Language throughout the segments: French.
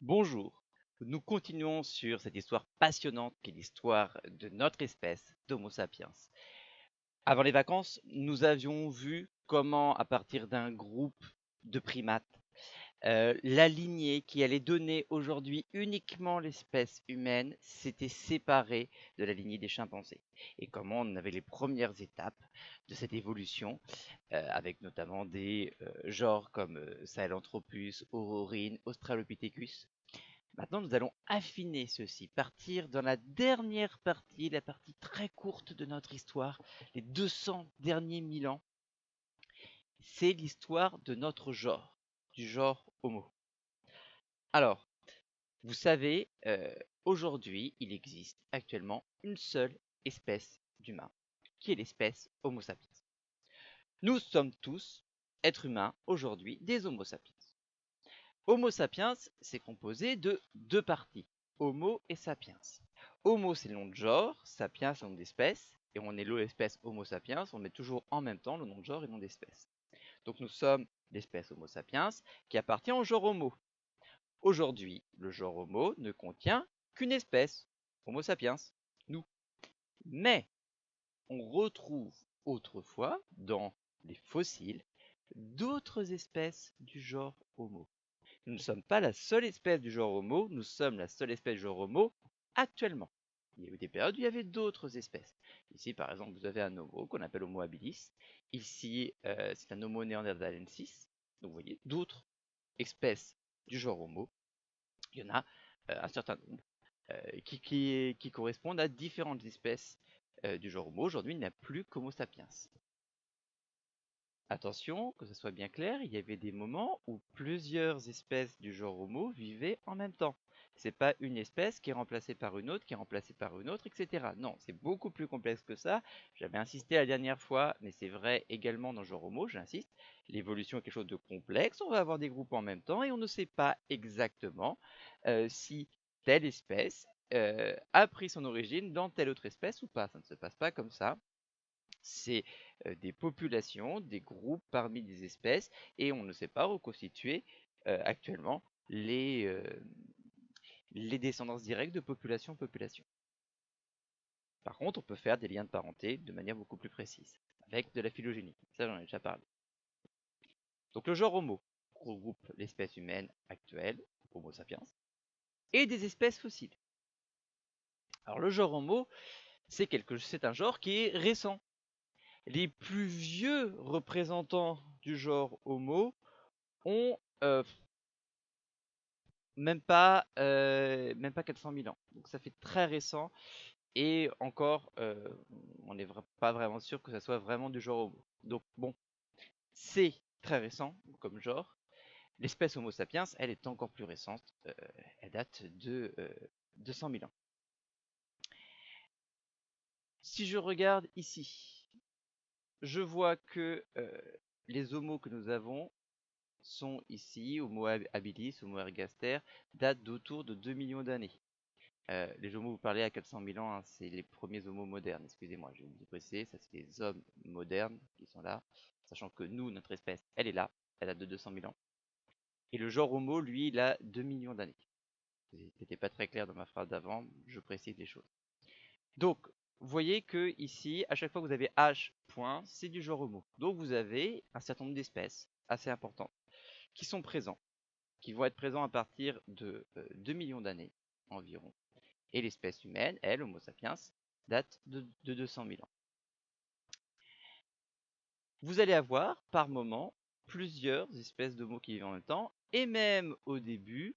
Bonjour, nous continuons sur cette histoire passionnante qui est l'histoire de notre espèce d'Homo sapiens. Avant les vacances, nous avions vu comment, à partir d'un groupe de primates, la lignée qui allait donner aujourd'hui uniquement l'espèce humaine s'était séparée de la lignée des chimpanzés. Et comment on avait les premières étapes de cette évolution, avec notamment des genres comme Sahelanthropus, Aurorine, Australopithecus. Maintenant, nous allons affiner ceci, partir dans la dernière partie, la partie très courte de notre histoire, les 200 derniers mille ans. C'est l'histoire de notre genre, du genre Homo. Alors, vous savez, aujourd'hui, il existe actuellement une seule espèce d'humain, qui est l'espèce Homo sapiens. Nous sommes tous, êtres humains, aujourd'hui, des Homo sapiens. Homo sapiens, c'est composé de deux parties, Homo et sapiens. Homo, c'est le nom de genre, sapiens, c'est le nom d'espèce, et on est l'espèce Homo sapiens, on met toujours en même temps le nom de genre et le nom d'espèce. Donc nous sommes l'espèce Homo sapiens qui appartient au genre Homo. Aujourd'hui, le genre Homo ne contient qu'une espèce, Homo sapiens, nous. Mais on retrouve autrefois, dans les fossiles, d'autres espèces du genre Homo. Nous ne sommes pas la seule espèce du genre Homo, nous sommes la seule espèce du genre Homo actuellement. Il y a eu des périodes où il y avait d'autres espèces. Ici, par exemple, vous avez un Homo qu'on appelle Homo habilis. Ici, c'est un Homo neanderthalensis. Donc, vous voyez, d'autres espèces du genre Homo. Il y en a un certain nombre qui correspondent à différentes espèces du genre Homo. Aujourd'hui, il n'y a plus qu'Homo sapiens. Attention, que ce soit bien clair, il y avait des moments où plusieurs espèces du genre Homo vivaient en même temps. C'est pas une espèce qui est remplacée par une autre, qui est remplacée par une autre, etc. Non, c'est beaucoup plus complexe que ça. J'avais insisté la dernière fois, mais c'est vrai également dans le genre Homo, j'insiste. L'évolution est quelque chose de complexe, on va avoir des groupes en même temps et on ne sait pas exactement si telle espèce a pris son origine dans telle autre espèce ou pas. Ça ne se passe pas comme ça. C'est des populations, des groupes parmi des espèces, et on ne sait pas reconstituer actuellement les descendances directes de population en population. Par contre, on peut faire des liens de parenté de manière beaucoup plus précise, avec de la phylogénie. Ça, j'en ai déjà parlé. Donc le genre Homo regroupe l'espèce humaine actuelle, Homo sapiens, et des espèces fossiles. Alors le genre Homo, c'est un genre qui est récent. Les plus vieux représentants du genre Homo ont même pas 400 000 ans. Donc ça fait très récent et encore, on n'est pas vraiment sûr que ça soit vraiment du genre Homo. Donc bon, c'est très récent comme genre. L'espèce Homo sapiens, elle est encore plus récente. Elle date de 200 000 ans. Si je regarde ici, je vois que les homos que nous avons sont ici, Homo habilis, Homo ergaster, datent d'autour de 2 millions d'années. Les homos, vous parlez à 400 000 ans, hein, c'est les premiers homos modernes, excusez-moi, j'ai oublié de préciser, ça c'est les hommes modernes qui sont là, sachant que nous, notre espèce, elle est là, elle a de 200 000 ans. Et le genre homo, lui, il a 2 millions d'années. C'était pas très clair dans ma phrase d'avant, je précise les choses. Donc, vous voyez que ici, à chaque fois que vous avez H point, c'est du genre homo. Donc vous avez un certain nombre d'espèces assez importantes qui sont présents, qui vont être présents à partir de 2 millions d'années environ. Et l'espèce humaine, elle, Homo sapiens, date de 200 000 ans. Vous allez avoir, par moment, plusieurs espèces d'Homo qui vivent en même temps, et même au début,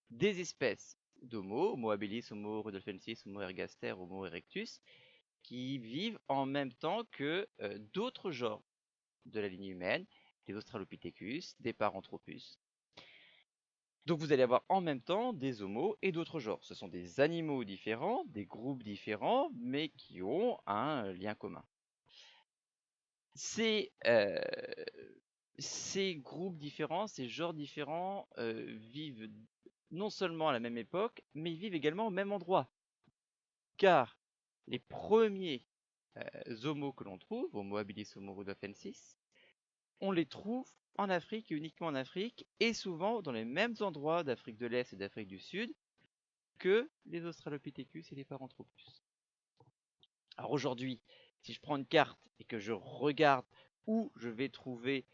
des espèces d'Homo, Homo habilis, Homo rudolfensis, Homo ergaster, Homo erectus, qui vivent en même temps que d'autres genres de la lignée humaine, des Australopithecus, des Paranthropus. Donc vous allez avoir en même temps des homos et d'autres genres. Ce sont des animaux différents, des groupes différents, mais qui ont un lien commun. Ces, ces groupes différents, ces genres différents vivent non seulement à la même époque, mais ils vivent également au même endroit. Car les premiers homos que l'on trouve, Homo habilis, Homo rudolfensis, on les trouve en Afrique et uniquement en Afrique, et souvent dans les mêmes endroits d'Afrique de l'Est et d'Afrique du Sud que les Australopithecus et les Paranthropus. Alors aujourd'hui, si je prends une carte et que je regarde où je vais trouver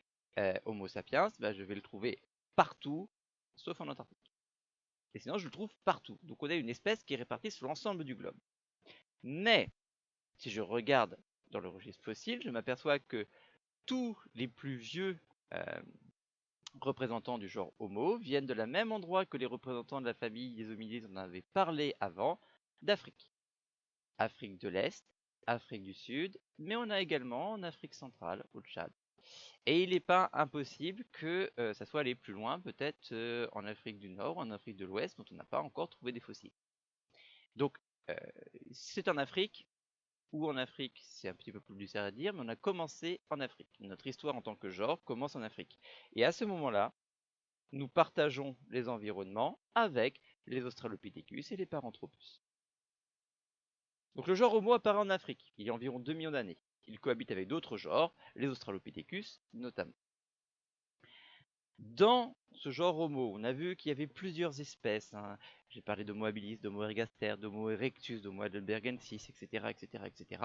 Homo sapiens, je vais le trouver partout, sauf en Antarctique. Et sinon, je le trouve partout. Donc on a une espèce qui est répartie sur l'ensemble du globe. Mais, si je regarde dans le registre fossile, je m'aperçois que tous les plus vieux représentants du genre Homo viennent de la même endroit que les représentants de la famille des hominidés dont on avait parlé avant, d'Afrique. Afrique de l'Est, Afrique du Sud, mais on a également en Afrique centrale, au Tchad. Et il n'est pas impossible que ça soit allé plus loin, peut-être en Afrique du Nord, en Afrique de l'Ouest, dont on n'a pas encore trouvé des fossiles. Donc, c'est en Afrique, ou en Afrique, c'est un petit peu plus difficile à dire, mais on a commencé en Afrique. Notre histoire en tant que genre commence en Afrique. Et à ce moment-là, nous partageons les environnements avec les Australopithecus et les Paranthropus. Donc le genre Homo apparaît en Afrique, il y a environ 2 millions d'années. Il cohabite avec d'autres genres, les Australopithecus notamment. Dans ce genre Homo, on a vu qu'il y avait plusieurs espèces. J'ai parlé d'Homo habilis, d'Homo ergaster, d'Homo erectus, d'Homo heidelbergensis, etc., etc., etc.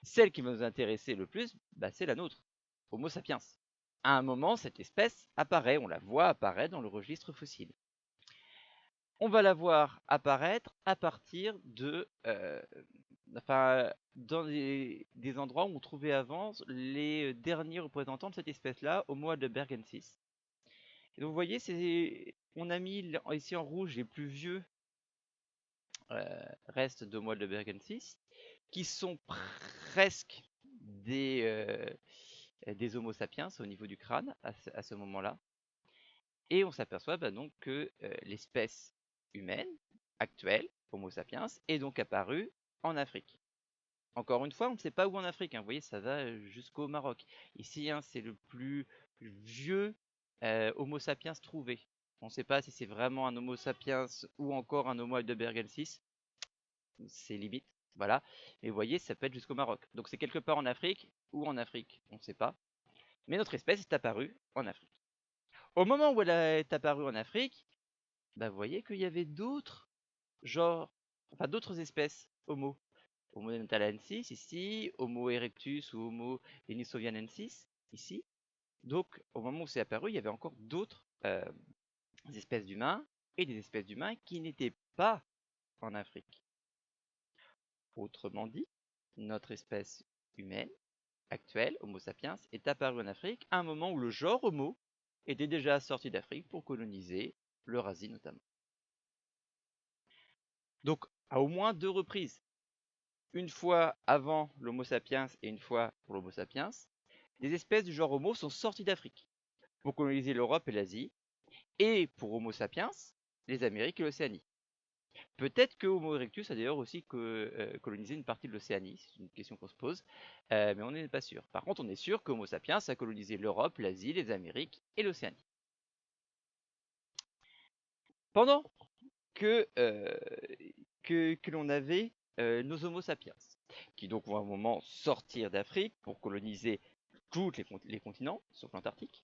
Celle qui va nous intéresser le plus, c'est la nôtre, Homo sapiens. À un moment, cette espèce apparaît, on la voit apparaître dans le registre fossile. On va la voir apparaître à partir de, dans des endroits où on trouvait avant les derniers représentants de cette espèce-là, Homo heidelbergensis. Et donc vous voyez, on a mis ici en rouge les plus vieux restes d'Homo heidelbergensis, qui sont presque des Homo sapiens au niveau du crâne à ce moment-là. Et on s'aperçoit donc que l'espèce humaine actuelle, Homo sapiens, est donc apparue en Afrique. Encore une fois, on ne sait pas où en Afrique. Vous voyez, ça va jusqu'au Maroc. Ici, c'est le plus vieux Homo sapiens trouvé. On ne sait pas si c'est vraiment un Homo sapiens ou encore un Homo heidelbergensis. C'est limite. Voilà. Mais vous voyez, ça peut être jusqu'au Maroc. Donc c'est quelque part en Afrique ou en Afrique. On ne sait pas. Mais notre espèce est apparue en Afrique. Au moment où elle est apparue en Afrique, vous voyez qu'il y avait d'autres genres, enfin d'autres espèces Homo. Homo neanderthalensis ici, Homo erectus ou Homo denisovanensis ici. Donc au moment où c'est apparu, il y avait encore d'autres espèces d'humains et des espèces d'humains qui n'étaient pas en Afrique. Autrement dit, notre espèce humaine actuelle, Homo sapiens, est apparue en Afrique à un moment où le genre Homo était déjà sorti d'Afrique pour coloniser l'Eurasie notamment. Donc à au moins 2 reprises, une fois avant l'Homo sapiens et une fois pour l'Homo sapiens, des espèces du genre Homo sont sorties d'Afrique pour coloniser l'Europe et l'Asie, et pour Homo sapiens, les Amériques et l'Océanie. Peut-être que Homo erectus a d'ailleurs aussi colonisé une partie de l'Océanie, c'est une question qu'on se pose, mais on n'est pas sûr. Par contre, on est sûr qu'Homo sapiens a colonisé l'Europe, l'Asie, les Amériques et l'Océanie. Pendant que l'on avait nos Homo sapiens, qui donc vont à un moment sortir d'Afrique pour coloniser tous les continents, sauf l'Antarctique,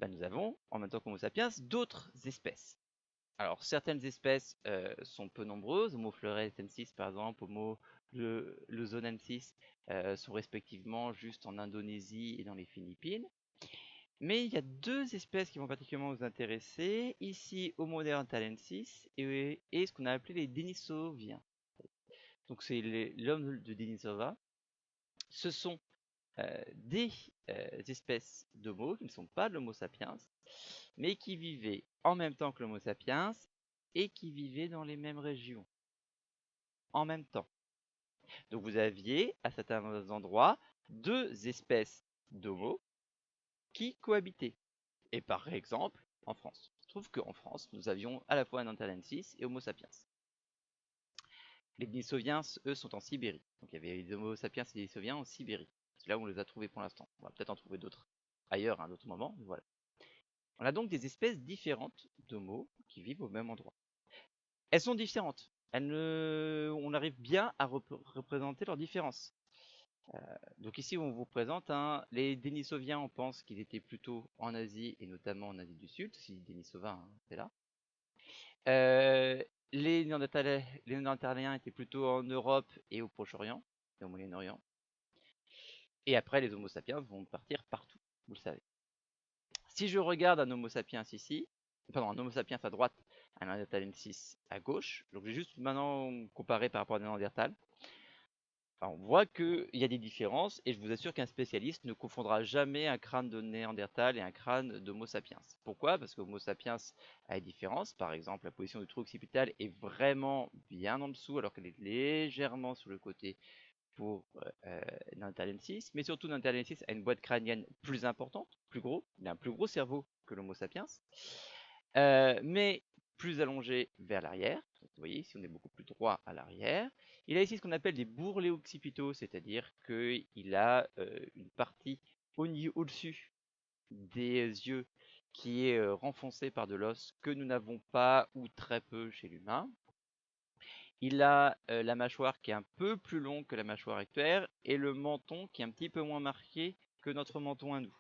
nous avons, en même temps qu'Homo sapiens, d'autres espèces. Alors, certaines espèces sont peu nombreuses. Homo floresiensis, par exemple, Homo luzonensis sont respectivement juste en Indonésie et dans les Philippines. Mais il y a 2 espèces qui vont particulièrement nous intéresser. Ici, Homo neanderthalensis et ce qu'on a appelé les Denisoviens. Donc, c'est l'homme de Denisova. Ce sont des espèces d'Homo qui ne sont pas de l'Homo sapiens, mais qui vivaient en même temps que l'Homo sapiens et qui vivaient dans les mêmes régions en même temps. Donc vous aviez à certains endroits 2 espèces d'Homo qui cohabitaient. Et par exemple, en France. Il se trouve qu'en France, nous avions à la fois Neanderthalensis et Homo sapiens. Les Denisoviens, eux, sont en Sibérie. Donc il y avait les Homo sapiens et les Denisoviens en Sibérie. C'est là où on les a trouvés pour l'instant. On va peut-être en trouver d'autres ailleurs à un autre moment, mais voilà. On a donc des espèces différentes d'Homo qui vivent au même endroit. Elles sont différentes. On arrive bien à représenter leurs différences. Donc ici, on vous présente les Denisoviens, on pense qu'ils étaient plutôt en Asie et notamment en Asie du Sud, si Denisova, c'est là. Euh, les Néandertaliens étaient plutôt en Europe et au Proche-Orient et au Moyen-Orient. Et après, les Homo sapiens vont partir partout, vous le savez. Si je regarde un Homo sapiens ici, pardon, un Homo sapiens à droite, un Néandertalensis à gauche, donc je vais juste maintenant comparer par rapport à Néandertal. Alors, on voit qu'il y a des différences et je vous assure qu'un spécialiste ne confondra jamais un crâne de Néandertal et un crâne d'Homo sapiens. Pourquoi? Parce que Homo sapiens a des différences. Par exemple, la position du trou occipital est vraiment bien en dessous alors qu'elle est légèrement sur le côté pour Néandertalensis. Mais surtout, Néandertalensis a une boîte crânienne plus importante, plus gros. Il a un plus gros cerveau que l'Homo sapiens. Mais plus allongé vers l'arrière. Vous voyez, ici on est beaucoup plus droit à l'arrière. Il a ici ce qu'on appelle des bourrelets occipitaux, c'est-à-dire qu'il a une partie au-dessus des yeux qui est renfoncée par de l'os que nous n'avons pas ou très peu chez l'humain. Il a la mâchoire qui est un peu plus longue que la mâchoire actuelle et le menton qui est un petit peu moins marqué que notre menton à nous.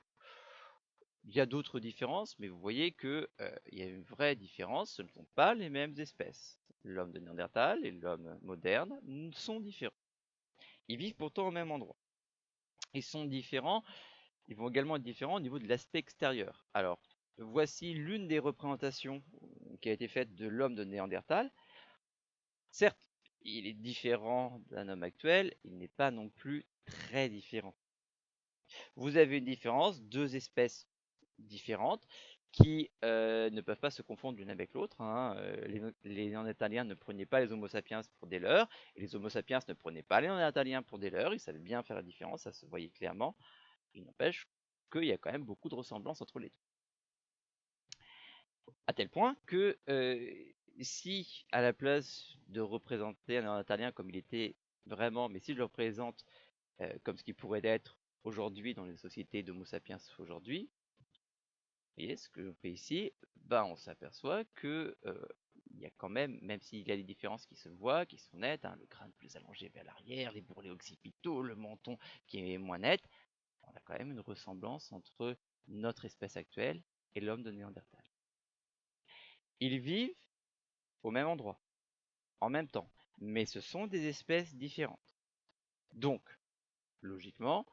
Il y a d'autres différences, mais vous voyez qu'il y a une vraie différence, ce ne sont pas les mêmes espèces. L'homme de Néandertal et l'homme moderne sont différents. Ils vivent pourtant au même endroit. Ils sont différents, ils vont également être différents au niveau de l'aspect extérieur. Alors, voici l'une des représentations qui a été faite de l'homme de Néandertal. Certes, il est différent d'un homme actuel, il n'est pas non plus très différent. Vous avez une différence, deux espèces différentes qui ne peuvent pas se confondre l'une avec l'autre. Les Néandertaliens ne prenaient pas les Homo sapiens pour des leurs, et les Homo sapiens ne prenaient pas les Néandertaliens pour des leurs. Ils savaient bien faire la différence, ça se voyait clairement. Il n'empêche qu'il y a quand même beaucoup de ressemblances entre les deux. À tel point que si, à la place de représenter un Néandertalien comme il était vraiment, mais si je le représente comme ce qui pourrait être aujourd'hui dans les sociétés d'Homo sapiens aujourd'hui, vous voyez ce que je fais ici, on s'aperçoit que il y a quand même s'il y a des différences qui se voient, qui sont nettes, le crâne plus allongé vers l'arrière, les bourrelets occipitaux, le menton qui est moins net, on a quand même une ressemblance entre notre espèce actuelle et l'homme de Néandertal. Ils vivent au même endroit, en même temps, mais ce sont des espèces différentes. Donc, logiquement,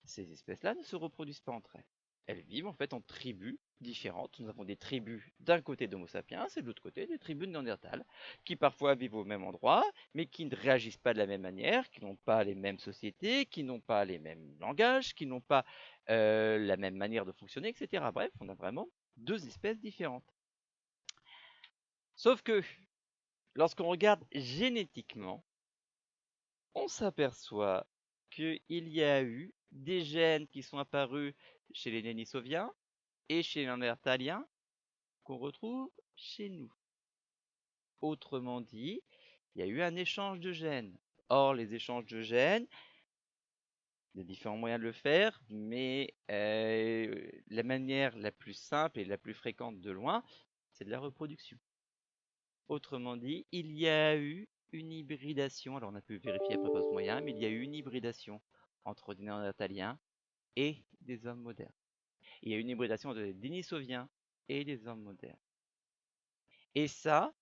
ces espèces-là ne se reproduisent pas entre elles. Elles vivent en fait en tribus différentes. Nous avons des tribus d'un côté d'Homo sapiens et de l'autre côté des tribus de Néandertal, qui parfois vivent au même endroit, mais qui ne réagissent pas de la même manière, qui n'ont pas les mêmes sociétés, qui n'ont pas les mêmes langages, qui n'ont pas la même manière de fonctionner, etc. Bref, on a vraiment deux espèces différentes. Sauf que, lorsqu'on regarde génétiquement, on s'aperçoit qu'il y a eu des gènes qui sont apparus chez les Denisoviens et chez les Néandertaliens qu'on retrouve chez nous. Autrement dit, il y a eu un échange de gènes. Or, les échanges de gènes, il y a différents moyens de le faire, mais la manière la plus simple et la plus fréquente de loin, c'est de la reproduction. Autrement dit, il y a eu une hybridation, alors on a pu vérifier après par ce moyen, mais il y a eu une hybridation entre des Néandertaliens et des hommes modernes. Il y a une hybridation entre des Denisoviens et des hommes modernes. Et ça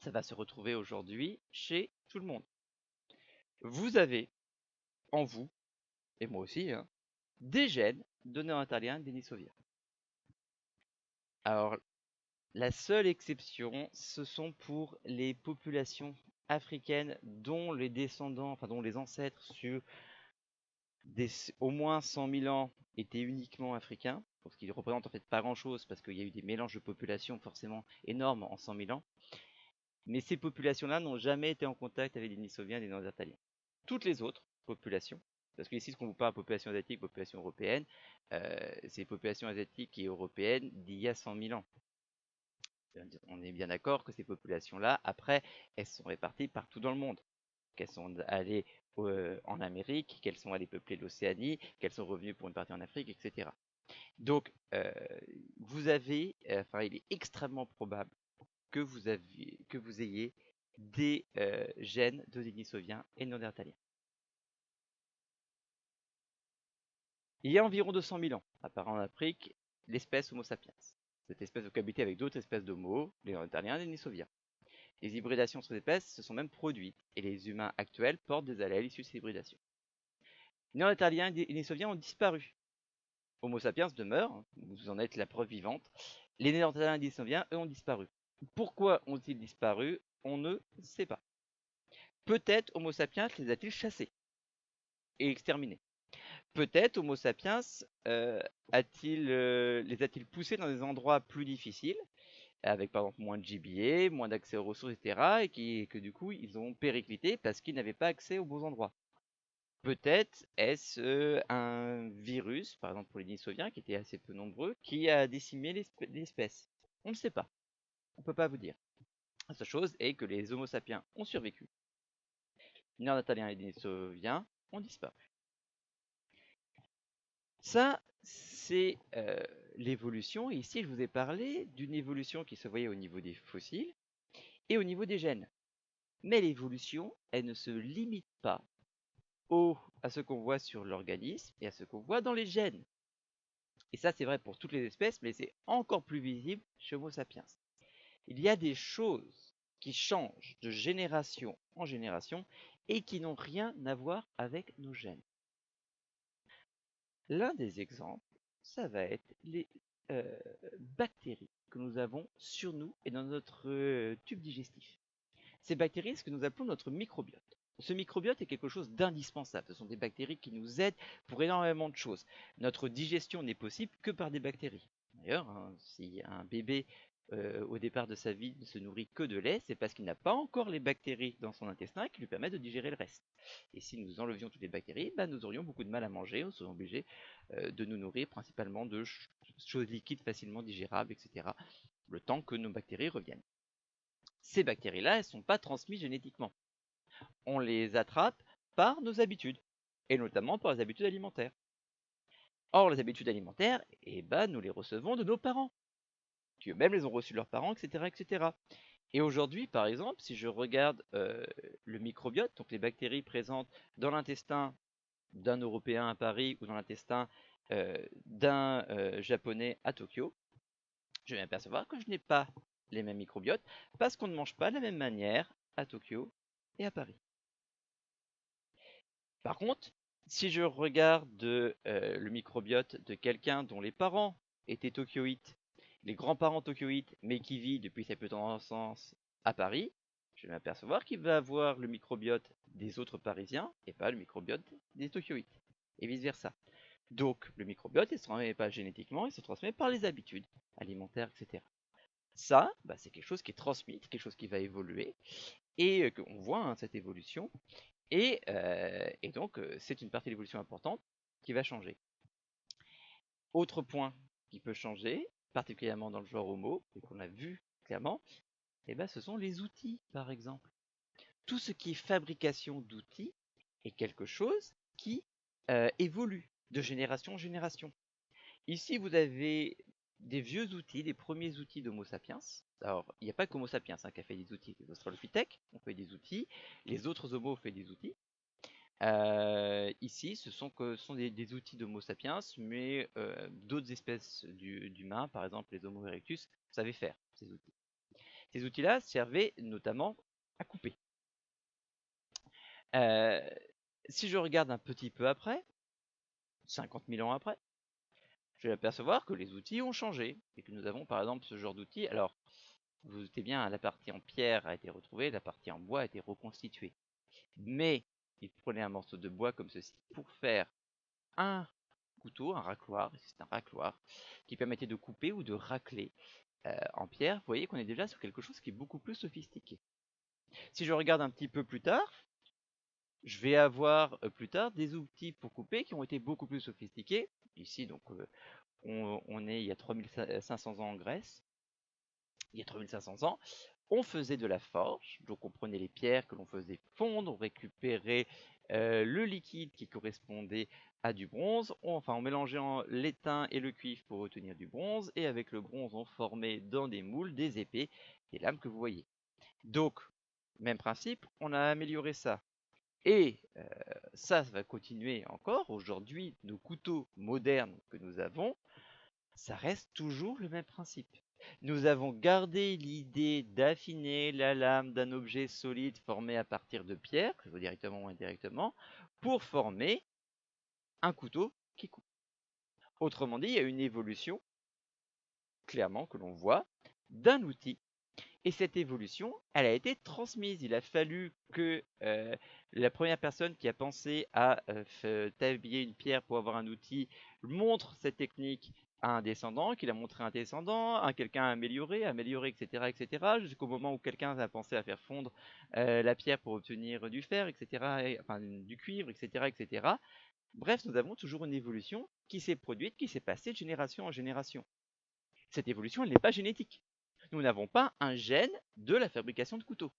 va se retrouver aujourd'hui chez tout le monde. Vous avez en vous, et moi aussi, des gènes de Néandertaliens et Denisoviens. Alors, la seule exception, ce sont pour les populations africaines dont les descendants, enfin dont les ancêtres sur au moins 100 000 ans étaient uniquement africains, pour ce qui représente en fait pas grand-chose parce qu'il y a eu des mélanges de populations forcément énormes en 100 000 ans. Mais ces populations-là n'ont jamais été en contact avec des Denisoviens et des Néandertaliens. Toutes les autres populations, parce que ici, ce qu'on vous parle, population asiatique, population européenne, c'est les populations asiatiques et européennes d'il y a 100 000 ans. On est bien d'accord que ces populations-là, après, elles sont réparties partout dans le monde. Qu'elles sont allées en Amérique, qu'elles sont allées peupler l'Océanie, qu'elles sont revenues pour une partie en Afrique, etc. Donc, il est extrêmement probable que vous ayez des gènes de Denisoviens et Néandertaliens. Il y a environ 200 000 ans, apparaît en Afrique l'espèce Homo sapiens. Cette espèce cohabitait avec d'autres espèces d'Homo, les Néandertaliens et les Denisoviens. Les hybridations entre ces espèces se sont même produites, et les humains actuels portent des allèles issus de ces hybridations. Les Néandertaliens et les Denisoviens ont disparu. Homo sapiens demeure, vous en êtes la preuve vivante. Les Néandertaliens et les Denisoviens, eux, ont disparu. Pourquoi ont-ils disparu? On ne sait pas. Peut-être Homo sapiens les a-t-il chassés et exterminés. Peut-être Homo sapiens les a-t-il poussés dans des endroits plus difficiles, avec par exemple moins de gibier, moins d'accès aux ressources, etc., et que du coup ils ont périclité parce qu'ils n'avaient pas accès aux bons endroits. Peut-être est-ce un virus, par exemple pour les Denisoviens, qui étaient assez peu nombreux, qui a décimé l'espèce. On ne sait pas. On ne peut pas vous dire. La seule chose est que les Homo sapiens ont survécu. Les Néandertaliens et les Denisoviens ont disparu. Ça, c'est l'évolution. Et ici, je vous ai parlé d'une évolution qui se voyait au niveau des fossiles et au niveau des gènes. Mais l'évolution, elle ne se limite pas à ce qu'on voit sur l'organisme et à ce qu'on voit dans les gènes. Et ça, c'est vrai pour toutes les espèces, mais c'est encore plus visible chez Homo sapiens. Il y a des choses qui changent de génération en génération et qui n'ont rien à voir avec nos gènes. L'un des exemples, ça va être les bactéries que nous avons sur nous et dans notre tube digestif. Ces bactéries, c'est ce que nous appelons notre microbiote. Ce microbiote est quelque chose d'indispensable. Ce sont des bactéries qui nous aident pour énormément de choses. Notre digestion n'est possible que par des bactéries. D'ailleurs, si un bébé au départ de sa vie ne se nourrit que de lait, c'est parce qu'il n'a pas encore les bactéries dans son intestin qui lui permettent de digérer le reste. Et si nous enlevions toutes les bactéries, nous aurions beaucoup de mal à manger, on serait obligé de nous nourrir principalement de choses liquides facilement digérables, etc. Le temps que nos bactéries reviennent. Ces bactéries-là, elles ne sont pas transmises génétiquement. On les attrape par nos habitudes, et notamment par les habitudes alimentaires. Or, les habitudes alimentaires, nous les recevons de nos parents, qui eux-mêmes les ont reçues de leurs parents, etc., etc. Et aujourd'hui, par exemple, si je regarde le microbiote, donc les bactéries présentes dans l'intestin d'un Européen à Paris ou dans l'intestin d'un Japonais à Tokyo, je vais m'apercevoir que je n'ai pas les mêmes microbiotes parce qu'on ne mange pas de la même manière à Tokyo et à Paris. Par contre, si je regarde le microbiote de quelqu'un dont les parents étaient tokyoïtes, les grands-parents tokyoïtes, mais qui vit depuis sa petite enfance à Paris, je vais m'apercevoir qu'il va avoir le microbiote des autres Parisiens et pas le microbiote des tokyoïtes, et vice-versa. Donc, le microbiote, il ne se transmet pas génétiquement, il se transmet par les habitudes alimentaires, etc. Ça, c'est quelque chose qui est transmis, quelque chose qui va évoluer, et qu'on voit cette évolution, et donc c'est une partie de l'évolution importante qui va changer. Autre point qui peut changer, particulièrement dans le genre Homo, et qu'on a vu clairement, ce sont les outils, par exemple. Tout ce qui est fabrication d'outils est quelque chose qui évolue de génération en génération. Ici, vous avez des vieux outils, des premiers outils d'Homo sapiens. Alors, il n'y a pas qu'Homo sapiens qui a fait des outils. Les Australopithèques ont fait des outils, les autres Homo ont fait des outils. Ici, ce sont des outils d'Homo sapiens, mais d'autres espèces d'humains, par exemple les Homo erectus, savaient faire ces outils. Ces outils-là servaient notamment à couper. Si je regarde un petit peu après, 50 000 ans après, je vais apercevoir que les outils ont changé et que nous avons par exemple ce genre d'outils. Alors, vous vous doutez bien, la partie en pierre a été retrouvée, la partie en bois a été reconstituée. Mais il prenait un morceau de bois comme ceci pour faire un couteau, un racloir, c'est un racloir qui permettait de couper ou de racler en pierre. Vous voyez qu'on est déjà sur quelque chose qui est beaucoup plus sophistiqué. Si je regarde un petit peu plus tard, je vais avoir plus tard des outils pour couper qui ont été beaucoup plus sophistiqués. Ici, donc, on est il y a 3500 ans en Grèce. Il y a 3500 ans, on faisait de la forge, donc on prenait les pierres que l'on faisait fondre, on récupérait le liquide qui correspondait à du bronze, on mélangeait l'étain et le cuivre pour obtenir du bronze, et avec le bronze on formait dans des moules des épées, des lames que vous voyez. Donc, même principe, on a amélioré ça. Et ça va continuer encore. Aujourd'hui, nos couteaux modernes que nous avons, ça reste toujours le même principe. Nous avons gardé l'idée d'affiner la lame d'un objet solide formé à partir de pierre, que ce soit directement ou indirectement, pour former un couteau qui coupe. Autrement dit, il y a une évolution, clairement, que l'on voit, d'un outil. Et cette évolution, elle a été transmise. Il a fallu que la première personne qui a pensé à tailler une pierre pour avoir un outil montre cette technique à un descendant, qu'il a montré à un descendant, à quelqu'un amélioré, etc., jusqu'au moment où quelqu'un a pensé à faire fondre la pierre pour obtenir du fer, etc., enfin du cuivre, etc. Bref, nous avons toujours une évolution qui s'est produite, qui s'est passée de génération en génération. Cette évolution, elle n'est pas génétique. Nous n'avons pas un gène de la fabrication de couteaux.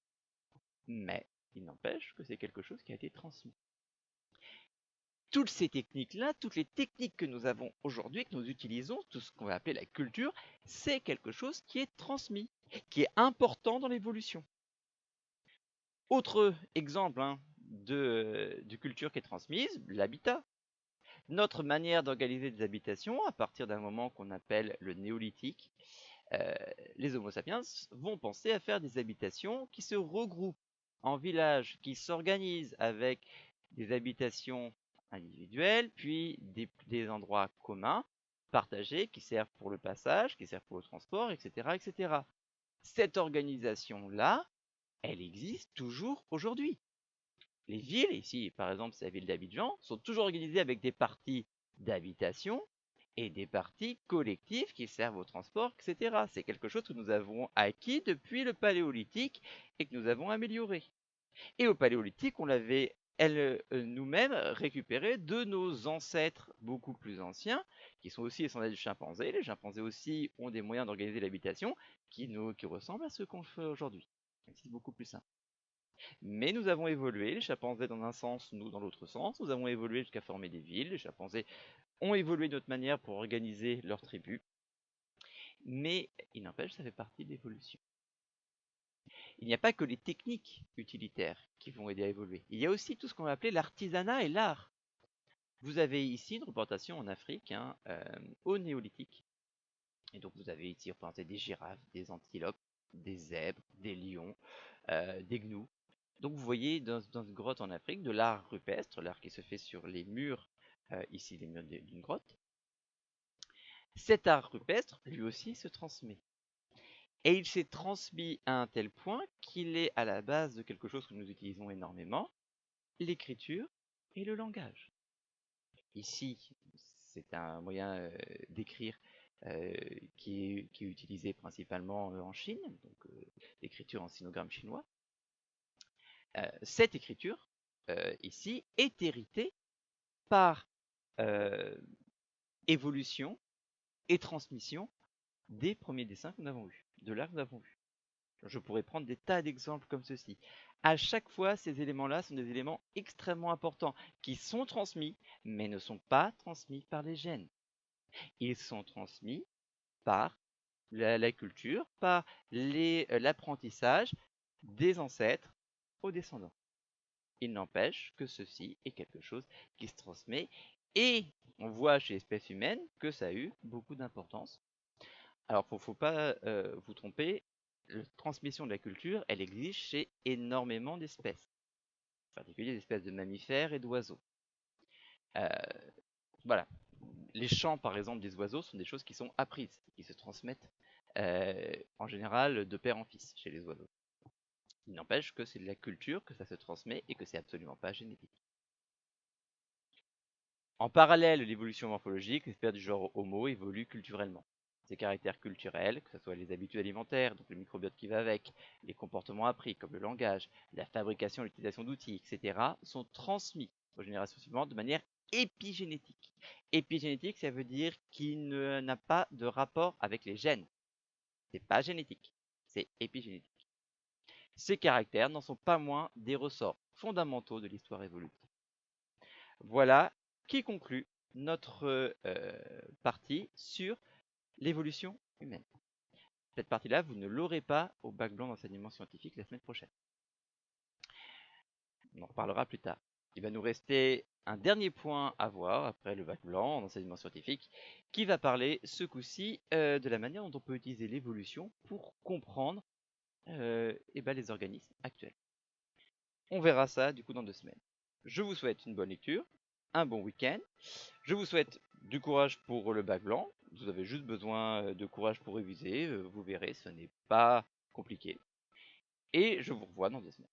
Mais il n'empêche que c'est quelque chose qui a été transmis. Toutes ces techniques-là, toutes les techniques que nous avons aujourd'hui, que nous utilisons, tout ce qu'on va appeler la culture, c'est quelque chose qui est transmis, qui est important dans l'évolution. Autre exemple de culture qui est transmise, l'habitat. Notre manière d'organiser des habitations, à partir d'un moment qu'on appelle le néolithique, les Homo sapiens vont penser à faire des habitations qui se regroupent en villages, qui s'organisent avec des habitations individuelles, puis des endroits communs, partagés, qui servent pour le passage, qui servent pour le transport, etc. Cette organisation-là, elle existe toujours aujourd'hui. Les villes, ici par exemple c'est la ville d'Abidjan, sont toujours organisées avec des parties d'habitation et des parties collectives qui servent au transport, etc. C'est quelque chose que nous avons acquis depuis le Paléolithique et que nous avons amélioré. Et au Paléolithique, on l'avait nous-mêmes récupéré de nos ancêtres beaucoup plus anciens, qui sont aussi descendants du chimpanzé. Les chimpanzés aussi ont des moyens d'organiser l'habitation qui ressemblent à ce qu'on fait aujourd'hui. C'est beaucoup plus simple. Mais nous avons évolué, les chimpanzés dans un sens, nous dans l'autre sens. Nous avons évolué jusqu'à former des villes. Les chimpanzés ont évolué de notre manière pour organiser leurs tribus. Mais il n'empêche, ça fait partie de l'évolution. Il n'y a pas que les techniques utilitaires qui vont aider à évoluer. Il y a aussi tout ce qu'on va appeler l'artisanat et l'art. Vous avez ici une représentation en Afrique, au néolithique. Et donc vous avez ici représenté des girafes, des antilopes, des zèbres, des lions, des gnous. Donc vous voyez dans une grotte en Afrique de l'art rupestre, l'art qui se fait sur les murs, ici les murs d'une grotte. Cet art rupestre, lui aussi, se transmet. Et il s'est transmis à un tel point qu'il est à la base de quelque chose que nous utilisons énormément, l'écriture et le langage. Ici, c'est un moyen d'écrire qui est utilisé principalement en Chine, donc l'écriture en sinogramme chinois. Cette écriture, ici, est héritée par évolution et transmission des premiers dessins que nous avons vus, de l'art que nous avons vu. Je pourrais prendre des tas d'exemples comme ceci. À chaque fois, ces éléments-là sont des éléments extrêmement importants qui sont transmis, mais ne sont pas transmis par les gènes. Ils sont transmis par la culture, par l'apprentissage des ancêtres aux descendants. Il n'empêche que ceci est quelque chose qui se transmet et on voit chez l'espèce humaine que ça a eu beaucoup d'importance. Alors, il ne faut pas vous tromper, la transmission de la culture, elle existe chez énormément d'espèces, en particulier des espèces de mammifères et d'oiseaux. Voilà. Les chants, par exemple, des oiseaux sont des choses qui sont apprises, qui se transmettent en général de père en fils chez les oiseaux. Il n'empêche que c'est de la culture, que ça se transmet et que c'est absolument pas génétique. En parallèle de l'évolution morphologique, l'espèce du genre Homo évolue culturellement. Ses caractères culturels, que ce soit les habitudes alimentaires, donc le microbiote qui va avec, les comportements appris comme le langage, la fabrication et l'utilisation d'outils, etc., sont transmis aux générations suivantes de manière épigénétique. Épigénétique, ça veut dire qu'il n'a pas de rapport avec les gènes. C'est pas génétique, c'est épigénétique. Ces caractères n'en sont pas moins des ressorts fondamentaux de l'histoire évolutive. Voilà qui conclut notre partie sur l'évolution humaine. Cette partie-là, vous ne l'aurez pas au bac blanc d'enseignement scientifique la semaine prochaine. On en reparlera plus tard. Il va nous rester un dernier point à voir après le bac blanc en enseignement scientifique qui va parler ce coup-ci de la manière dont on peut utiliser l'évolution pour comprendre les organismes actuels. On verra ça du coup dans 2 semaines. Je vous souhaite une bonne lecture, un bon week-end. Je vous souhaite du courage pour le bac blanc. Vous avez juste besoin de courage pour réviser. Vous verrez, ce n'est pas compliqué. Et je vous revois dans 2 semaines.